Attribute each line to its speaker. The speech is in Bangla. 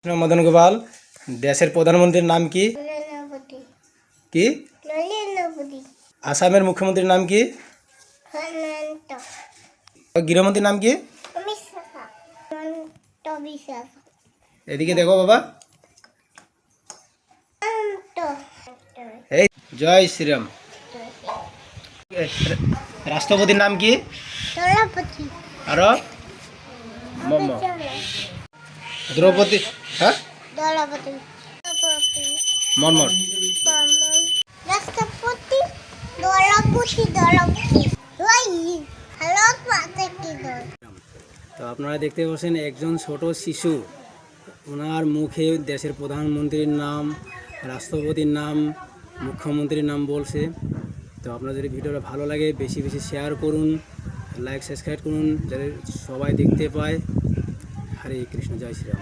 Speaker 1: কৃষ্ণ মদন গোপাল দেশের প্রধানমন্ত্রীর নাম কি? কি? আসামের মুখ্যমন্ত্রীর নাম কি? গৃহমন্ত্রীর নাম কি? এদিকে দেখো বাবা। এই জয় শ্রীরাম। রাষ্ট্রপতির নাম কি? আরো দ্রৌপদী, হ্যাঁ, মর্মর। তো আপনারা দেখতে পাচ্ছেন একজন ছোট শিশু, ওনার মুখে দেশের প্রধানমন্ত্রীর নাম, রাষ্ট্রপতির নাম, মুখ্যমন্ত্রীর নাম বলছে। তো আপনার যদি ভিডিওটা ভালো লাগে বেশি বেশি শেয়ার করুন, লাইক সাবস্ক্রাইব করুন, যাতে সবাই দেখতে পায়। হরে কৃষ্ণ, জয় শ্রীরাম।